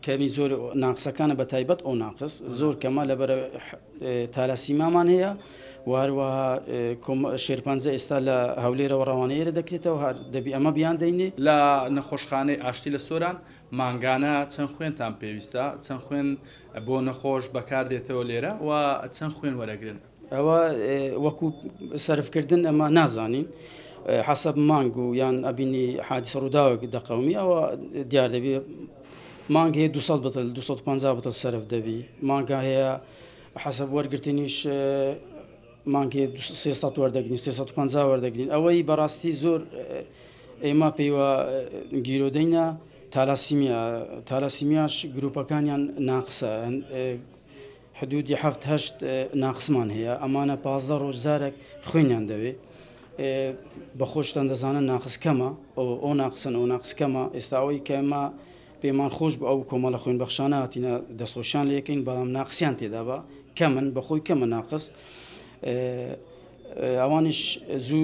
کەمی زۆر ناقسەکانە بە تایبەت ئەو ناقص زۆر کەمە لەبەرە تالاسیمامان هەیە وهروەها شێرپەنجە ئێستا لە هەولێرەوە ڕەوانەیەرە دەکرێتەوە دەبی ئەمە بیان دەینێ لە نەخۆشخانەی ئاشتی لە سۆران مانگانە چەند خوێنتان پێویستە چەند خوێن بۆ نەخۆش بەکاردێتەوە لێرە و چەند خوێن وەرەگرن ئەوە وەکو سەرفکردن ئەمە نازانین حسب مانگ و یان ئەبینی حادیسە ڕووداوێک دەقەومی ئەوە دیار دەبێ مانگ هەیە 200 بتل 250 بتل سەرف دەبی مانگە هەیە حسب وەرگرتنیش مانگێ 300 وەردەگرین 350 وەردەگرین ئەوەی بەڕاستی زۆر ئێمە پێیوە گیرۆدەینە تالاسیمیاش گروپەکانیان ناقسە حدودی 7-8 ناقسمان هەیە ئەمانە 15 ڕۆژزارێک خوێنیان دەوێ بەخۆشتان دەزانن ناقس کەمە ئەو ناقسن ئەو ناقس کەمە ئێستا ئەوەی کە ئێمە پێمان خۆش بە ئەو کۆمەڵە خوێن بەخشانە هاتینە دەستخۆشیان لە یەکەین بەڵام ناقسیان تێدا بە کەمن بەخۆی کەمە ناقس ئەوانش زوو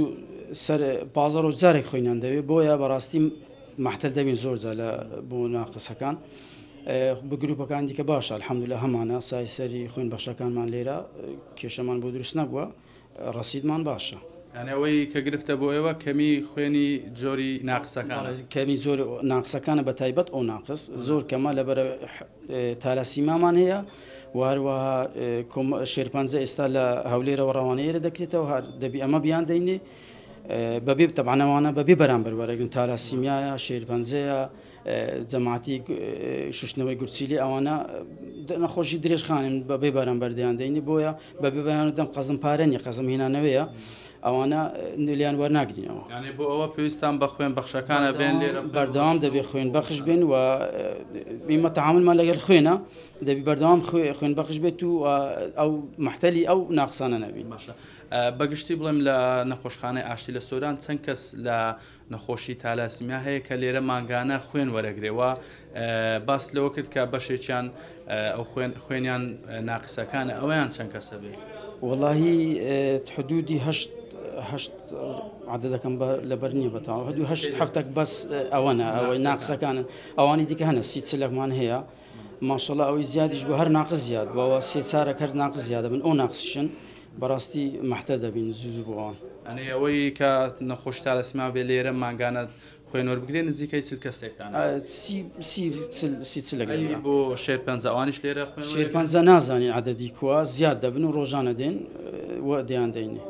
سەر 15 ڕۆژزارێک خوێنیان دەوێت بۆیە بەڕاستی مەحتەل دەبین زۆر جا لە بۆ ناقسەکان بە گروپەکان دیکە باشە الحەمدولillah هەمانە سای سەری خوێن بەخشەکانمان لێرە کێشەمان بۆ دروست نەبووە ڕەسیدمان باشە یانەوەی کە گرفتە بۆ ئێوە کەمی خوێنی جۆری ناقسەکان کەمی زۆر ناقسەکانە بە تایبەت ئەو ناقص زۆر کەمە لەبەرە تالاسیمامان هەیە وهروەها شێرپەنجە ئێستا لە هەولێرەوە ڕەوانەیەرە دەکرێتەوە دەبی ئەمە بیان دەینێ بەبێ تەبعانەوانە بەبێ بەرامبەر وەرەگرن تالاسیمیایە شێرپەنجەیە جەماعەتی شوشتنەوەی گورچیلی ئەوانە نەخۆشی درێژخانن بەبێ بەرامبەر دەیان دەینێ بۆیە بەبێ بەیانەدەم قەزم پارەنی قەزم هێنانەوەیە ئەوانە لیان وەرناگرینەوە یانێ بۆ ئەوە پێویستان بە خوێن بەخشەکانە بێن لێرە بەردەوام دەبێت خوێن بەخش بێن و ئێمە تەعاملمان لەگەڵ خوێنە دەبی بەردەوام خوێن بەخش بێت و ئەو مەحتەلی ئەو ناقسانە نەبین باشە بەگشتی بڵێم لە نەخۆشخانەی ئاشتی لە سۆران چەند کەس لە نەخۆشی تالاسیمیا هەیە کە لێرە مانگانە خوێن وەرەگرێەوە باس لەوە کرد کە بەشێکیان ئەو خوێنیان ناقسەکانە ئەویان چەند کەسە بێت وەڵاهی حدودی هەشت عددەکەم لەبەر نییە بەتاوە هەدوو هەشت هەفتێک بەس ئەوەنە ئەوەی ناقسەکانن ئەوانی دیکە هەنە سی چلەکمان هەیە ماشەڵڵا ئەوەی زیادیش بە هەر ناقس زیاد بەوە سێ چارەك هەر ناقس زیادە بن ئەو ناقسشن بەڕاستی مەحتە دەبین زوو بۆ ئەوان ئەنێ ئەوەی کە نەخۆش تالاسیما بێ لێرە مانگانە خوێن وەربگرێن نزیکەی چل کەسێکتان سی لەگەڵ بۆ شێرپەنجە ئەوانیش لێرە شێرپەنجە نازانین عەدەدی کووە زیاد دەبن و ڕۆژانە دێن وە دەیان دەینێ